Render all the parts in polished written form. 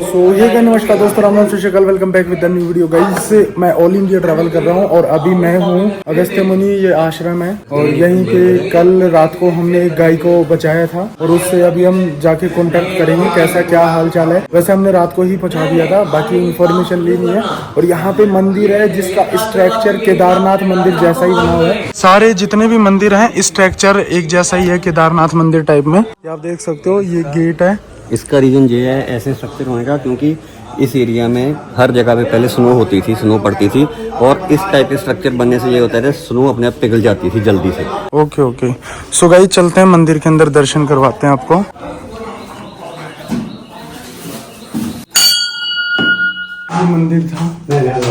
ये क्या नमस्कार दोस्तों, राम राम शक्ल, welcome back with new video guys. मैं ऑल इंडिया ट्रैवल कर रहा हूँ और अभी मैं हूँ अगस्त्य मुनि, ये आश्रम है और यहीं पे कल रात को हमने एक गाय को बचाया था और उससे अभी हम जाके कांटेक्ट करेंगे कैसा क्या हाल चाल है। वैसे हमने रात को ही पहुँचा दिया था, बाकी इन्फॉर्मेशन ली नहीं है। और यहाँ पे मंदिर है जिसका स्ट्रक्चर केदारनाथ मंदिर जैसा ही बना हुआ है। सारे जितने भी मंदिर हैं स्ट्रक्चर एक जैसा ही है, केदारनाथ मंदिर टाइप में। आप देख सकते हो ये गेट है। इसका रीज़न ये है ऐसे स्ट्रक्चर होने का, क्योंकि इस एरिया में हर जगह पे पहले स्नो होती थी, स्नो पड़ती थी और इस टाइप के स्ट्रक्चर बनने से ये होता है स्नो अपने आप पिघल जाती थी जल्दी से। ओके ओके, सो गाइस चलते हैं मंदिर के अंदर, दर्शन करवाते हैं आपको। ये मंदिर था,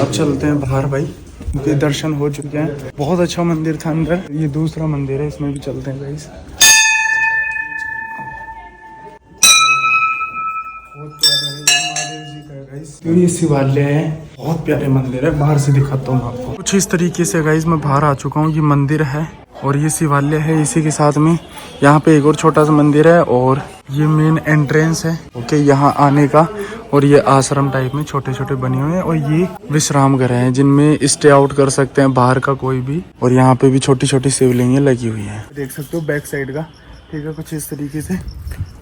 अब चलते हैं बाहर भाई, क्योंकि दर्शन हो चुके हैं। बहुत अच्छा मंदिर था अंदर। ये दूसरा मंदिर है, इसमें भी चलते हैं गाइस। तो ये शिवालय है, बहुत प्यारे मंदिर है। बाहर से दिखाता हूँ आपको कुछ इस तरीके से गाइस। मैं बाहर आ चुका हूँ, ये मंदिर है और ये शिवालय है। इसी के साथ में यहाँ पे एक और छोटा सा मंदिर है और ये मेन एंट्रेंस है ओके यहाँ आने का। और ये आश्रम टाइप में छोटे छोटे बने हुए हैं और ये विश्राम घर हैं जिनमें स्टे आउट कर सकते हैं बाहर का कोई भी। और यहाँ पे भी छोटी छोटी शिवलिंगें लगी हुई हैं, देख सकते हो बैक साइड का। ठीक है, कुछ इस तरीके से।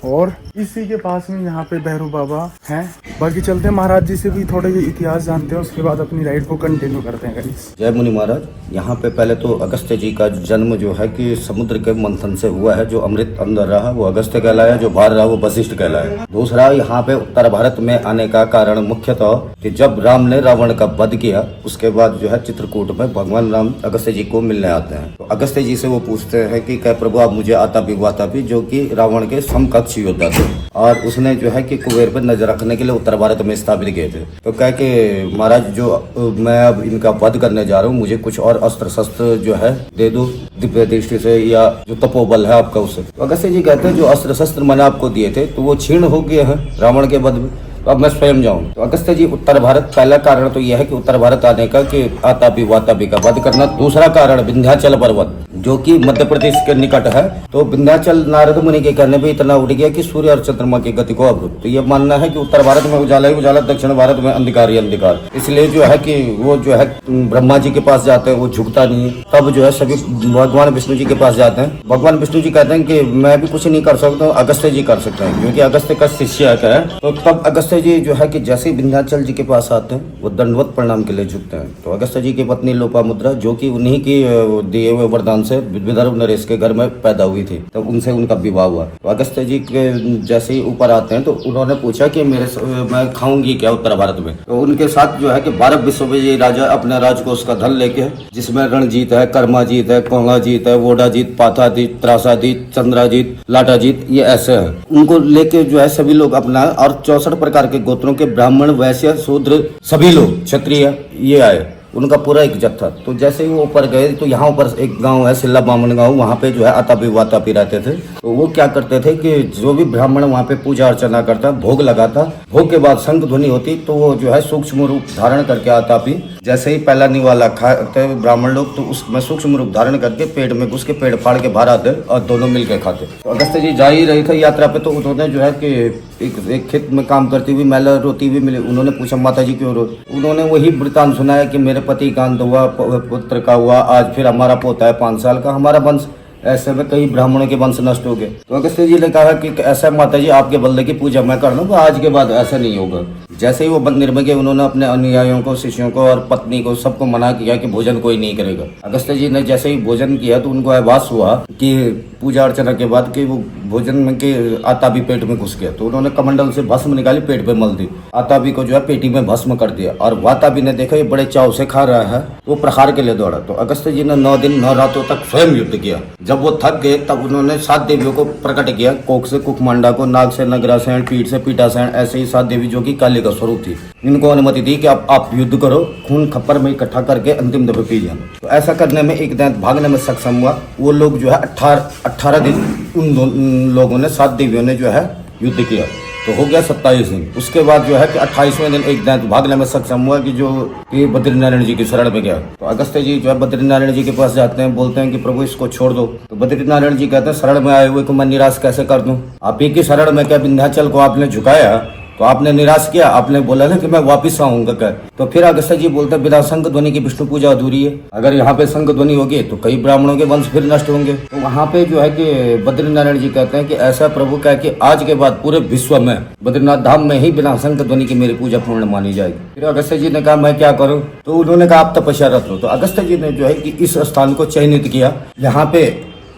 और इसी के पास में यहाँ पे भैरव बाबा हैं। बाकी चलते हैं महाराज जी से भी थोड़ा ये इतिहास जानते हैं, उसके बाद अपनी राइड को कंटिन्यू करते हैं। जय मुनि महाराज। यहाँ पे पहले तो अगस्त्य जी का जन्म जो है कि समुद्र के मंथन से हुआ है। जो अमृत अंदर रहा वो अगस्त्य कहलाया, जो बाहर रहा वो वशिष्ठ कहलाया। दूसरा, यहाँ पे उत्तर भारत में आने का कारण मुख्यतः कि जब राम ने रावण का वध किया उसके बाद जो है चित्रकूट में भगवान राम अगस्त्य जी को मिलने आते हैं। तो अगस्त्य जी से वो पूछते हैं कि क्या प्रभु आप मुझे आता भी जो कि रावण के समकक्ष योद्धा थे और उसने जो है कि कुबेर पर नजर रखने के लिए उत्तर भारत में स्थापित किए थे। तो कह के महाराज जो मैं अब इनका वध करने जा रहा हूँ, मुझे कुछ और अस्त्र शस्त्र जो है दे दो दिव्य दृष्टि से या जो तपोबल है आपका उससे। तो अगस्त्य जी कहते हैं जो अस्त्र शस्त्र मैंने आपको दिए थे तो वो क्षीण हो गए हैं रावण के वध में, तो अब मैं स्वयं जाऊं। तो अगस्त्य जी उत्तर भारत, पहला कारण तो यह है कि उत्तर भारत आने का कि आतापी वातापी का वध करना। दूसरा कारण विंध्याचल पर्वत जो कि मध्य प्रदेश के निकट है। तो विंध्याचल नारद मुनि के कहने पे इतना उठ गया कि सूर्य और चंद्रमा की गति को अवरुद्ध। तो ये मानना है कि उत्तर भारत में उजाला ही उजाला, दक्षिण भारत में अंधकार ही अंधकार। इसलिए जो है कि वो जो है ब्रह्मा जी के पास जाते हैं, वो झुकता नहीं है। तब जो है सभी भगवान विष्णु जी के पास जाते हैं। भगवान विष्णु जी कहते हैं कि मैं भी कुछ नहीं कर सकता हूँ, अगस्त्य जी कर सकते हैं, क्योंकि अगस्त्य का शिष्य है। तो तब अगस्त्य जी जो है कि जैसे विंध्याचल जी के पास आते हैं वो दंडवत प्रणाम के लिए झुकते हैं। तो अगस्त्य जी की पत्नी लोपामुद्रा जो कि उन्हीं की दिए हुए वरदान से विदर्भ नरेश के घर में पैदा हुई थी, तो उनसे उनका विवाह हुआ। तो अगस्त्य जी के जैसे ही ऊपर आते हैं तो उन्होंने पूछा कि मैं खाऊंगी क्या उत्तर भारत में। तो उनके साथ जो है कि 12 विश्वविजयी राजा अपने राजकोष का धन लेके, जिसमें रणजीत है, कर्माजीत है, कोंगाजीत है, वोडाजीत, पाथाजीत, त्रासाजीत, चंद्राजीत, लाटाजीत, ये ऐसे हैं। उनको लेके जो है सभी लोग अपना और 64 प्रकार के गोत्रों के ब्राह्मण, वैश्य, शूद्र सभी लोग, क्षत्रिय ये आए, उनका पूरा एक जत्था। तो जैसे ही वो ऊपर गए तो यहाँ ऊपर एक गांव है सिल्ला बामन गांव, वहाँ पे जो है आतापी वातापी रहते थे। तो वो क्या करते थे कि जो भी ब्राह्मण वहाँ पे पूजा अर्चना करता, भोग लगाता, भोग के बाद शंख ध्वनि होती तो वो जो है सूक्ष्म रूप धारण करके आतापी, जैसे ही पहला निवाला खाते ब्राह्मण लोग तो उसमें सूक्ष्म रूप धारण करके पेट में घुस के पेट फाड़ के बाहर आते और दोनों मिलकर खाते। तो अगस्त्य जी जा ही रहे थे यात्रा पे, तो उन्होंने जो है कि एक खेत में काम करती हुई महिला रोती हुई मिली। उन्होंने पूछा माता जी क्यों रो? उन्होंने वही वृतांत सुनाया कि मेरे पति का अंत हुआ, पुत्र का हुआ, आज फिर हमारा पोता है 5 साल का, हमारा वंश, ऐसे में कई ब्राह्मणों के वंश नष्ट हो गए। तो अगस्त्य जी ने कहा कि ऐसा माता जी आपके बल्ले की पूजा मैं कर लूंगा, आज के बाद ऐसा नहीं होगा। जैसे ही वो मंदिर में गए उन्होंने अपने अनुयायियों को, शिष्यों को और पत्नी को सबको मना किया कि भोजन कोई नहीं करेगा। अगस्त्य जी ने जैसे ही भोजन किया तो उनको आभास हुआ कि पूजा अर्चना के बाद कि वो भोजन में के आतापी पेट में घुस गया। तो उन्होंने कमंडल से भस्म निकाली, पेट पे मल दी, आतापी को जो है पेटी में भस्म कर दिया। और वातापी ने देखा ये बड़े चाव से खा रहा है, वो प्रहार के लिए दौड़ा। तो अगस्त्य जी ने 9 दिन 9 रातों तक स्वयं युद्ध किया। जब वो थक गए तब उन्होंने 7 देवियों को प्रकट किया, कोक से कुकमांडा को, नाग से नगरासेन, पीठ से पीठासेन, ऐसे ही 7 देवी जो कि काली का स्वरूप थी। इनको अनुमति दी कि आप युद्ध करो, खून खप्पर में इकट्ठा करके अंतिम दफे पी जाना। तो ऐसा करने में एक दैत भागने में सक्षम हुआ। वो लोग जो है 18 दिन उन लोगों ने, 7 देवियों ने जो है युद्ध किया। तो हो गया 27 दिन। उसके बाद जो है कि 28वें दिन एक दैत भागने में सक्षम हुआ कि जो कि बद्रीनारायण जी की शरण में गया। तो अगस्त्य जी जो है बद्रीनारायण जी के पास जाते हैं, बोलते हैं कि प्रभु इसको छोड़ दो। तो बद्रीनारायण जी कहते हैं शरण में आए हुए को मैं निराश कैसे कर दूं? आप ही की शरण में क्या विंध्याचल को आपने झुकाया तो आपने निराश किया, आपने बोला ना कि मैं वापिस आऊंगा कर। तो फिर अगस्त्य जी बोलते बिना शंख ध्वनि की विष्णु पूजा अधूरी है। अगर यहाँ पे शंख ध्वनि होगी तो कई ब्राह्मणों के वंश फिर नष्ट होंगे। तो वहाँ पे जो है कि बद्रीनारायण जी कहते हैं कि ऐसा प्रभु का है कि आज के बाद पूरे विश्व में बद्रीनाथ धाम में ही बिना शंख ध्वनि की मेरी पूजा पूर्ण मानी जाएगी। फिर अगस्त्य जी ने कहा मैं क्या करूँ, तो उन्होंने कहा आप तपस्यारत लो। तो अगस्त्य जी ने जो है कि इस स्थान को चयनित किया। यहाँ पे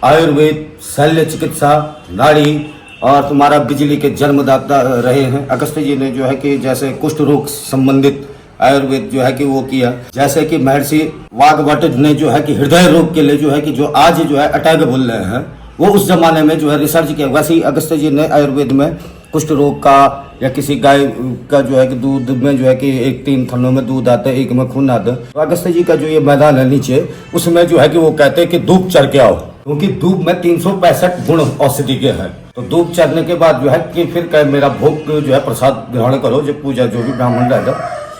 आयुर्वेद, शल्य चिकित्सा, नाड़ी और तुम्हारा बिजली के जन्मदाता रहे हैं। अगस्त्य जी ने जो है कि जैसे कुष्ठ रोग संबंधित आयुर्वेद जो है कि वो किया। जैसे कि महर्षि वाग्भट ने जो है कि हृदय रोग के लिए जो है कि जो आज जो है अटैक बोल रहे हैं, वो उस जमाने में जो है रिसर्च किया। वैसे ही अगस्त्य जी ने आयुर्वेद में कुष्ठ रोग का या किसी गाय का जो है कि दूध में जो है कि एक 3 थनों में दूध आता है, एक में खून आता है। तो अगस्त्य जी का जो ये मैदान है नीचे, उसमें जो है कि वो कहते हैं कि धूप चढ़ के आओ, क्योंकि धूप में 365 गुण औषधि के हैं। तो धूप चढ़ने के बाद जो है कि फिर कहे मेरा भोग जो है प्रसाद ग्रहण करो, जो पूजा जो भी ब्राह्मण रहता,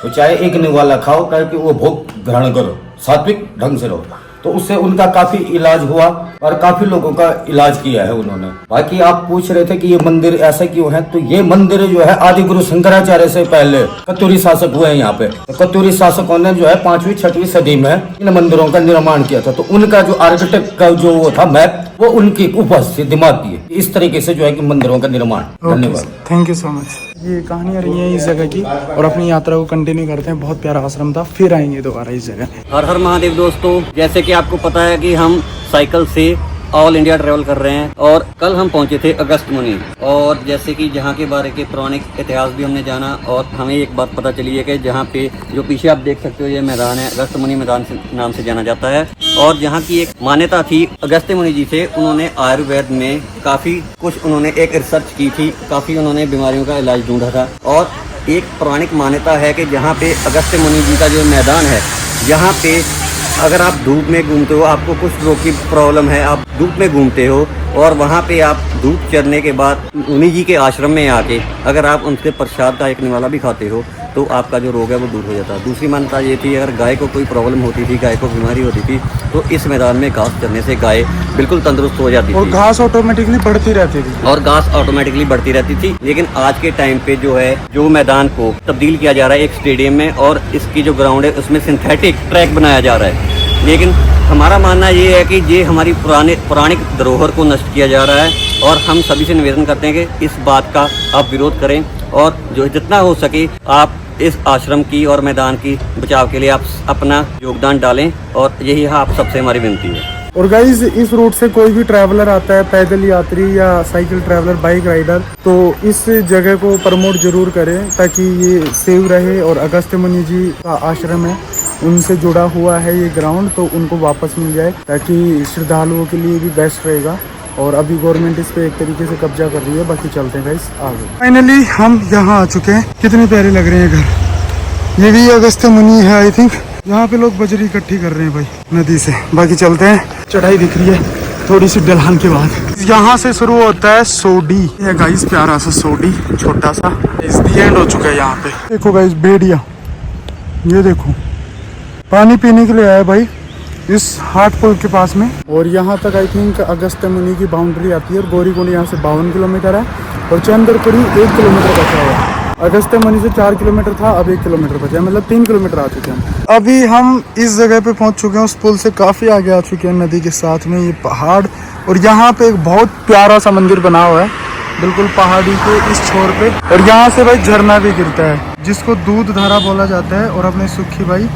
तो चाहे एक निवाला खाओ, कहे कि वो भोग ग्रहण करो, सात्विक ढंग से रहो। तो उससे उनका काफी इलाज हुआ और काफी लोगों का इलाज किया है उन्होंने। बाकी आप पूछ रहे थे कि ये मंदिर ऐसा क्यों है, तो ये मंदिर जो है आदि गुरु शंकराचार्य से पहले कत्यूरी शासक हुए हैं यहाँ पे। तो कत्यूरी शासकों ने जो है 5वीं 6वीं सदी में इन मंदिरों का निर्माण किया था। तो उनका जो आर्किटेक्ट का जो वो था मैप, वो उनकी उपस्थिति दिमाग की। इस तरीके से जो है कि मंदिरों का निर्माण। धन्यवाद, थैंक यू सो मच। ये कहानियाँ रही हैं इस जगह की, और अपनी यात्रा को कंटिन्यू करते हैं। बहुत प्यारा आश्रम था, फिर आएंगे दोबारा इस जगह। हर हर महादेव दोस्तों, जैसे कि आपको पता है कि हम साइकिल से ऑल इंडिया ट्रेवल कर रहे हैं, और कल हम पहुंचे थे अगस्त मुनि, और जैसे कि जहां के बारे के पौराणिक इतिहास भी हमने जाना, और हमें एक बात पता चली है कि जहां पे जो पीछे आप देख सकते हो ये मैदान है, अगस्त मुनि मैदान से नाम से जाना जाता है। और जहां की एक मान्यता थी अगस्त मुनि जी से, उन्होंने आयुर्वेद में काफ़ी कुछ उन्होंने एक रिसर्च की थी, काफ़ी उन्होंने बीमारियों का इलाज ढूंढा था। और एक पौराणिक मान्यता है कि जहाँ पे अगस्त मुनि जी का जो मैदान है, यहाँ पे अगर आप धूप में घूमते हो, आपको कुछ रोग की प्रॉब्लम है, आप धूप में घूमते हो, और वहाँ पे आप धूप चढ़ने के बाद मुनि जी के आश्रम में आके अगर आप उनके प्रसाद का एक निवाला भी खाते हो, तो आपका जो रोग है वो दूर हो जाता है। दूसरी मान्यता ये थी, अगर गाय को कोई प्रॉब्लम होती थी, गाय को बीमारी होती थी, तो इस मैदान में घास चरने से गाय बिल्कुल तंदुरुस्त हो जाती थी, और घास ऑटोमेटिकली बढ़ती रहती थी। और घास ऑटोमेटिकली बढ़ती रहती थी। लेकिन आज के टाइम पे जो है, जो मैदान को तब्दील किया जा रहा है एक स्टेडियम में, और इसकी जो ग्राउंड है उसमें सिंथेटिक ट्रैक बनाया जा रहा है। लेकिन हमारा मानना ये है कि ये हमारी पौराणिक धरोहर को नष्ट किया जा रहा है, और हम सभी से निवेदन करते हैं कि इस बात का आप विरोध करें, और जो जितना हो सके आप इस आश्रम की और मैदान की बचाव के लिए आप अपना योगदान डालें, और यही आप सबसे हमारी विनती है। और गाइज, इस रूट से कोई भी ट्रैवलर आता है, पैदल यात्री या साइकिल ट्रैवलर, बाइक राइडर, तो इस जगह को प्रमोट जरूर करें, ताकि ये सेव रहे। और अगस्त मुनि जी का आश्रम है, उनसे जुड़ा हुआ है ये ग्राउंड, तो उनको वापस मिल जाए, ताकि श्रद्धालुओं के लिए भी बेस्ट रहेगा। और अभी गवर्नमेंट इस पे एक तरीके से कब्जा कर रही है। बाकी चलते हैं गाइस आगे। फाइनली हम यहाँ आ चुके हैं। कितने प्यारे लग रहे हैं घर। ये भी अगस्त मुनि है आई थिंक। यहाँ पे लोग बजरी इकट्ठी कर रहे हैं भाई नदी से। बाकी चलते हैं, चढ़ाई दिख रही है थोड़ी सी ढलान के बाद। यहाँ से शुरू होता है सोडी है गाइस, प्यारा सा सोडी, छोटा सा। इस दी एंड हो चुका है यहाँ पे। देखो गाइस बेड़िया, ये देखो पानी पीने के लिए आया भाई इस हाट पुल के पास में। और यहाँ तक आई थिंक अगस्त मुनि की बाउंड्री आती है। और गौरीकुंड यहाँ से 52 किलोमीटर है, और चंद्रपुरी 1 किलोमीटर बचा हुआ है। अगस्त मुनि से 4 किलोमीटर था, अब 1 किलोमीटर बचा है, मतलब 3 किलोमीटर आ चुके हैं। अभी हम इस जगह पे पहुंच चुके हैं, उस पुल से काफी आगे आ चुके हैं, नदी के साथ में ये पहाड़। और यहाँ पे एक बहुत प्यारा सा मंदिर बना हुआ है, बिल्कुल पहाड़ी के इस छोर पे। और यहाँ से भाई झरना भी गिरता है, जिसको दूध धारा बोला जाता है। और अपने सुखी भाई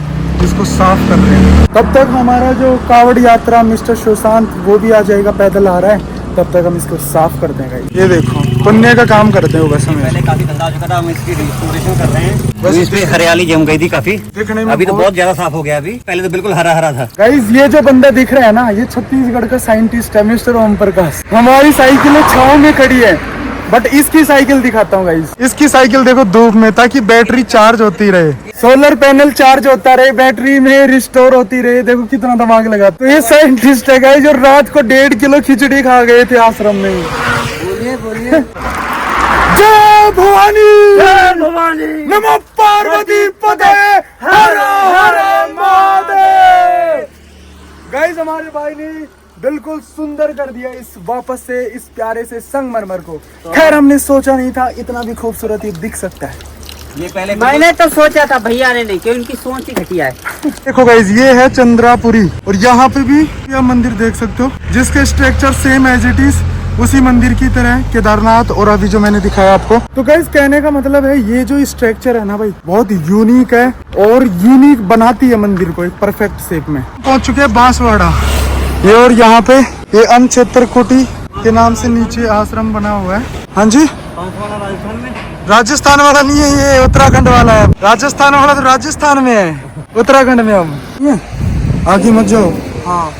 इसको साफ कर रहे हैं। तब तक हमारा जो कावड़ यात्रा मिस्टर सुशांत, वो भी आ जाएगा, पैदल आ रहा है। तब तक हम इसको साफ कर देंगे। ये देखो पुण्य का काम करते हो बस। पहले काफी गंदा हो चुका था, हम इसकी रिस्टोरेशन कर रहे हैं। बस इस पे हरियाली जम गई थी काफी, देखने में अभी तो बहुत ज्यादा साफ हो गया। अभी पहले तो बिल्कुल हरा हरा था। गाइस, ये जो बंदा दिख रहा है ना, ये छत्तीसगढ़ का साइंटिस्ट है मिस्टर ओम प्रकाश। हमारी साइकिल छाव में खड़ी है, बट इसकी साइकिल दिखाता हूँ गाइस। इसकी साइकिल देखो धूप में, ताकि बैटरी चार्ज होती रहे, सोलर पैनल चार्ज होता रहे, बैटरी में रिस्टोर होती रहे। देखो कितना दिमाग लगा। तो ये साइंटिस्ट है गाइस, जो रात को 1.5 किलो खिचड़ी खा गए थे आश्रम में। बोलिए बोलिए। जय भवानी, जय भवानी, नमो पार्वती पते, हर हर महादेव। गाइस, हमारे भाई ने बिल्कुल सुंदर कर दिया इस वापस से इस प्यारे से संगमरमर को। खैर हमने सोचा नहीं था इतना भी खूबसूरत ये दिख सकता है। ये पहले मैंने तो सोचा था, भैया ने नहीं, क्योंकि उनकी सोच ही घटिया है। देखो गाइस ये है चंद्रापुरी और यहाँ पे भी यह मंदिर देख सकते हो जिसके structure same as it is उसी मंदिर की तरह केदारनाथ और अभी जो मैंने दिखाया आपको। तो गाइस कहने का मतलब है ये जो स्ट्रक्चर है ना भाई बहुत यूनिक है और यूनिक बनाती है मंदिर को एक परफेक्ट शेप में। पहुंच चुके हैं बांसवाड़ा ये और यहाँ पे ये अनक्षेत्र कुटी के नाम से नीचे आश्रम बना हुआ है। हाँ जी राजस्थान वाला नहीं है ये उत्तराखंड वाला है। राजस्थान वाला तो राजस्थान में है उत्तराखंड में अब आगे मत जाओ। हाँ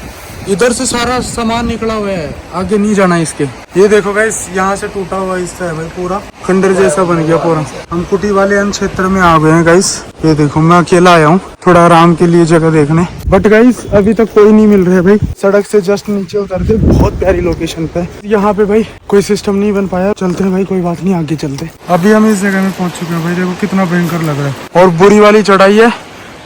इधर से सारा सामान निकला हुआ है आगे नहीं जाना इसके। ये देखो गाइस यहाँ से टूटा हुआ हिस्सा है भाई पूरा खंडर जैसा बन गया पूरा। हम कुटी वाले अन्य क्षेत्र में आ गए हैं गाइस। ये देखो मैं अकेला आया हूँ थोड़ा आराम के लिए जगह देखने बट गाइस अभी तक कोई नहीं मिल रहा है भाई। सड़क से जस्ट नीचे उतर के बहुत प्यारी लोकेशन पे यहाँ पे भाई कोई सिस्टम नहीं बन पाया। चलते हैं भाई कोई बात नहीं आगे चलते। अभी हम इस जगह में पहुंच चुके हैं भाई। देखो कितना भयंकर लग रहा है और बुरी वाली चढ़ाई है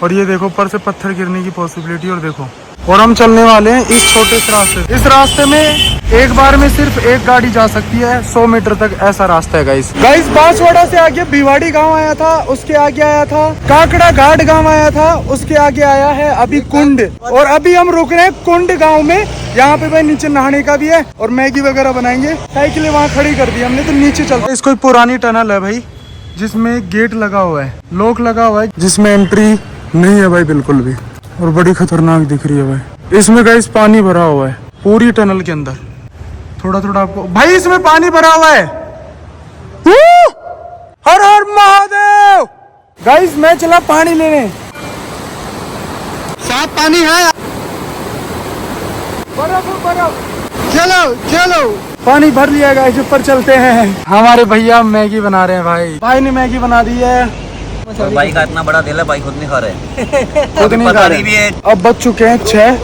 और ये देखो ऊपर से पत्थर गिरने की पॉसिबिलिटी। और देखो और हम चलने वाले हैं इस छोटे से रास्ते। इस रास्ते में एक बार में सिर्फ एक गाड़ी जा सकती है 100 मीटर तक ऐसा रास्ता है गाइस। गाइस बांसवाड़ा से आगे भिवाड़ी गांव आया था उसके आगे आया था काकड़ा घाट गांव आया था उसके आगे आया है अभी कुंड और अभी हम रुक रहे हैं कुंड गांव में। यहाँ पे भाई नीचे नहाने का भी है और मैगी वगैरह बनाएंगे। साइकिलें वहाँ खड़ी कर दी हमने तो नीचे चलते। इसको पुरानी टनल है भाई जिसमें गेट लगा हुआ है लॉक लगा हुआ है जिसमें एंट्री नहीं है भाई बिल्कुल भी और बड़ी खतरनाक दिख रही है भाई। इसमें गाइस पानी भरा हुआ है पूरी टनल के अंदर। थोड़ा थोड़ा आपको भाई इसमें पानी भरा हुआ है। हर हर महादेव। गाइस मैं चला पानी लेने साफ पानी है बर्फ चलो चलो पानी भर लिया गाइस ऊपर चलते हैं। हमारे भैया मैगी बना रहे हैं भाई ने मैगी बना दी है। भाई का इतना बड़ा दिल है भाई खुद नहीं खा रहे खुद नहीं खा रहे। भी है। अब बज चुके हैं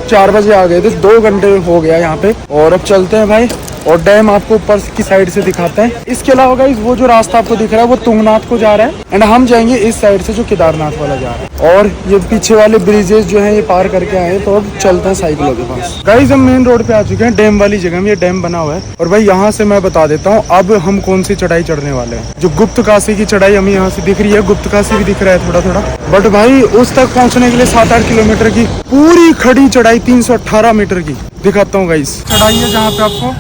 4 बजे आ गए थे 2 घंटे हो गया यहाँ पे और अब चलते हैं भाई और डैम आपको ऊपर की साइड से दिखाते हैं। इसके अलावा गाइस वो जो रास्ता आपको दिख रहा है वो तुंगनाथ को जा रहा है एंड हम जाएंगे इस साइड से जो केदारनाथ वाला जा रहा है। और ये पीछे वाले ब्रिजेस जो है ये पार करके आए तो अब चलते हैं साइकिलों के पास। गाइस हम मेन रोड पे आ चुके हैं डैम वाली जगह में। ये डैम बना हुआ है और भाई यहाँ से मैं बता देता हूँ अब हम कौन सी चढ़ाई चढ़ने वाले हैं। जो गुप्त काशी की चढ़ाई हमें यहाँ से दिख रही है गुप्त काशी भी दिख रहा है थोड़ा थोड़ा बट भाई उस तक पहुँचने के लिए 7-8 किलोमीटर की पूरी खड़ी चढ़ाई 318 मीटर की दिखाता हूँ गाइस। चढ़ाई है जहाँ पे आपको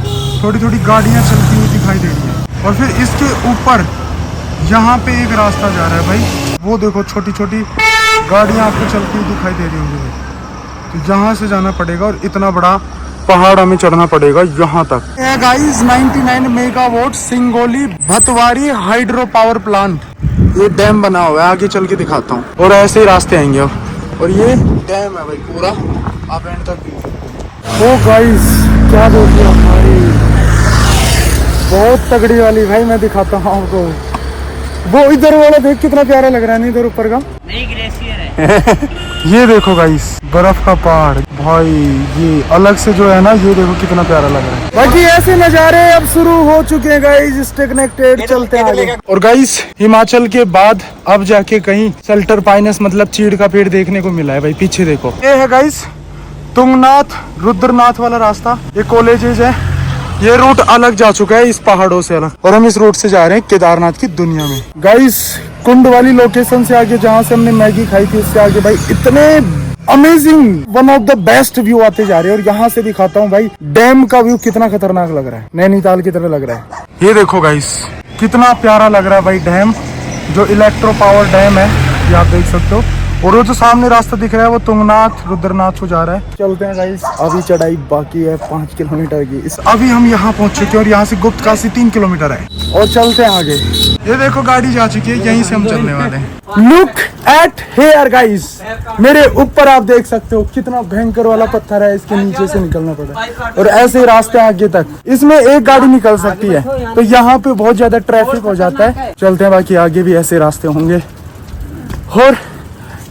थोड़ी थोड़ी गाड़ियाँ चलती हुई दिखाई दे रही है और फिर इसके ऊपर यहाँ पे एक रास्ता जा रहा है भाई। वो देखो छोटी छोटी गाड़ियाँ आपको चलती हुई दिखाई दे रही होंगी तो यहाँ से जाना पड़ेगा और इतना बड़ा पहाड़ हमें चढ़ना पड़ेगा यहाँ तक। Guys 99 megawatt Singoli Bhatwari hydro power plant ये डैम बना हुआ है आगे चल के दिखाता हूँ और ऐसे ही रास्ते आएंगे अब। और ये डैम है भाई पूरा आप एंड तक। ओ गाइस क्या देख लिया भाई बहुत तगड़ी वाली भाई मैं दिखाता हूँ आपको। वो इधर वाला देख कितना प्यारा लग रहा है इधर ऊपर का नहीं ग्लेशियर है ये देखो गाइस बर्फ का पहाड़ भाई ये अलग से जो है ना ये देखो कितना प्यारा लग रहा है। बाकी ऐसे नजारे अब शुरू हो चुके हैं गाइस स्टे कनेक्टेड चलते हैं आगे। और गाइस हिमाचल के बाद अब जाके कहीं सेल्टर पाइनस मतलब चीड़ का पेड़ देखने को मिला है भाई। पीछे देखो ये है गाइस तुंगनाथ रुद्रनाथ वाला रास्ता। ये कॉलेजेस है ये रूट अलग जा चुका है इस पहाड़ों से अलग और हम इस रूट से जा रहे हैं केदारनाथ की दुनिया में। गाइस कुंड वाली लोकेशन से आगे जहाँ से हमने मैगी खाई थी उससे आगे भाई इतने amazing one of the best view आते जा रहे हैं। और यहाँ से दिखाता हूँ भाई डैम का व्यू कितना खतरनाक लग रहा है नैनीताल की तरह लग रहा है। ये देखो गाइस कितना प्यारा लग रहा है भाई डैम जो इलेक्ट्रो पावर डैम है ये आप देख सकते हो। और वो जो सामने रास्ता दिख रहा है वो तुंगनाथ रुद्रनाथ को जा रहा है। चलते हैं गाइस अभी चढ़ाई बाकी है 5 किलोमीटर की। अभी हम यहाँ पहुँच चुके हैं और यहाँ से गुप्त काशी 3 किलोमीटर है और चलते हैं आगे। ये देखो गाड़ी जा चुकी है यहीं से हम चलने वाले हैं। लुक एट हेयर गाइस मेरे ऊपर आप देख सकते हो कितना भयंकर वाला पत्थर है इसके नीचे से निकलना पड़ा और ऐसे रास्ते आगे तक इसमें एक गाड़ी निकल सकती है तो यहाँ पे बहुत ज्यादा ट्रैफिक हो जाता है। चलते हैं बाकी आगे भी ऐसे रास्ते होंगे। और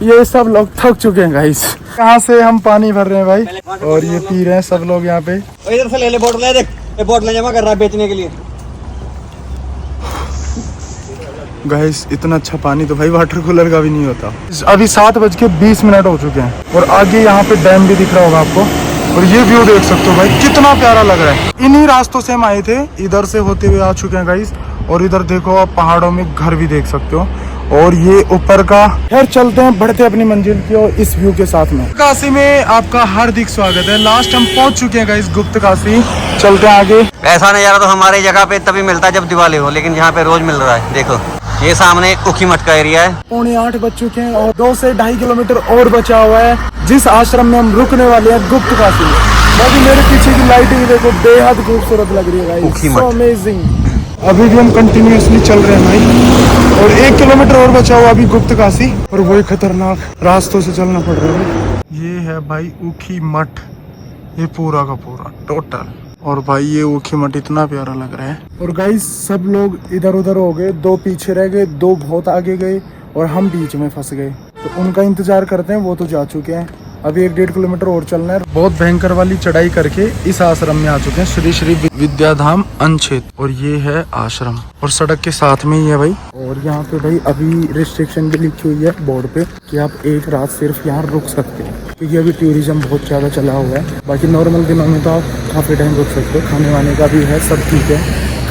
ये सब लोग थक चुके हैं गाइस। यहाँ से हम पानी भर रहे हैं भाई और ये पी रहे हैं सब लोग यहाँ पे। इधर से ले ले बोतल देख ये बोतल जमा कर रहा है बेचने के लिए। गाइस इतना अच्छा पानी तो भाई वाटर कूलर का भी नहीं होता। अभी 7:20 हो चुके हैं और आगे यहाँ पे डैम भी दिख रहा होगा आपको और ये व्यू देख सकते हो भाई, कितना प्यारा लग रहा है। इन्हीं रास्तों से हम आए थे, इधर से होते हुए आ चुके हैं गाइस। और इधर देखो आप पहाड़ों में घर भी देख सकते हो, और ये ऊपर का। खैर चलते हैं, बढ़ते अपनी मंजिल की और इस व्यू के साथ में। काशी में आपका हार्दिक स्वागत है। लास्ट हम पहुंच चुके हैं गाइस गुप्त काशी। चलते हैं आगे। ऐसा नज़ारा तो हमारे जगह पे तभी मिलता है जब दिवाली हो, लेकिन यहाँ पे रोज मिल रहा है। देखो ये सामने ऊखी मठ का एरिया है। 8:45 बज चुके हैं और 2 से 2.5 किलोमीटर और बचा हुआ है, जिस आश्रम में हम रुकने वाले हैं, गुप्त काशी में। बाकी मेरे पीछे की लाइटिंग देखो, बेहद खूबसूरत लग रही है गाइस, सो अमेजिंग। अभी भी हम कंटिन्यूअसली चल रहे हैं भाई, और 1 किलोमीटर और बचा हुआ अभी गुप्त काशी, और वही खतरनाक रास्तों से चलना पड़ रहा है। ये है भाई ऊखी मठ, ये पूरा का पूरा टोटल। और भाई ये ऊखी मठ इतना प्यारा लग रहा है। और गाइस सब लोग इधर उधर हो गए, 2 पीछे रह गए, 2 बहुत आगे गए, और हम बीच में फंस गए। तो उनका इंतजार करते हैं, वो तो जा चुके हैं। अभी 1-1.5 किलोमीटर और चलना है। बहुत भयंकर वाली चढ़ाई करके इस आश्रम में आ चुके हैं, श्री श्री विद्याधाम अनछेद। और ये है आश्रम, और सड़क के साथ में ही है भाई। और यहाँ पे भाई अभी रिस्ट्रिक्शन भी लिखी हुई है बोर्ड पे कि आप 1 रात सिर्फ यहाँ रुक सकते हैं, क्योंकि अभी टूरिज्म बहुत ज़्यादा चला हुआ है। बाकी नॉर्मल दिनों में तो आप काफ़ी टाइम रुक सकते हो, खाने वाने का भी है, सब ठीक है।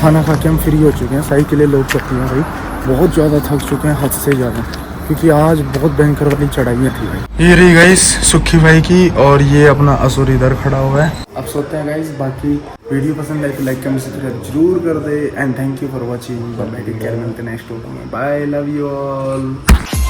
खाना खा के हम फ्री हो चुके हैं, साइकिलें लोग चलती हैं भाई। बहुत ज़्यादा थक चुके हैं, हद से ज़्यादा, क्योंकि आज बहुत भयंकर वाली चढ़ाइयाँ थी भाई। ये रही गाइस सुखी भाई की, और ये अपना असुर इधर खड़ा हुआ है। अब सोते हैं गाइस। बाकी वीडियो पसंद आए तो लाइक कमेंट सब्सक्राइब जरूर कर दे, and thank you for watching. Bye, take care, मिलते हैं नेक्स्ट वीडियो में। Bye, love you all.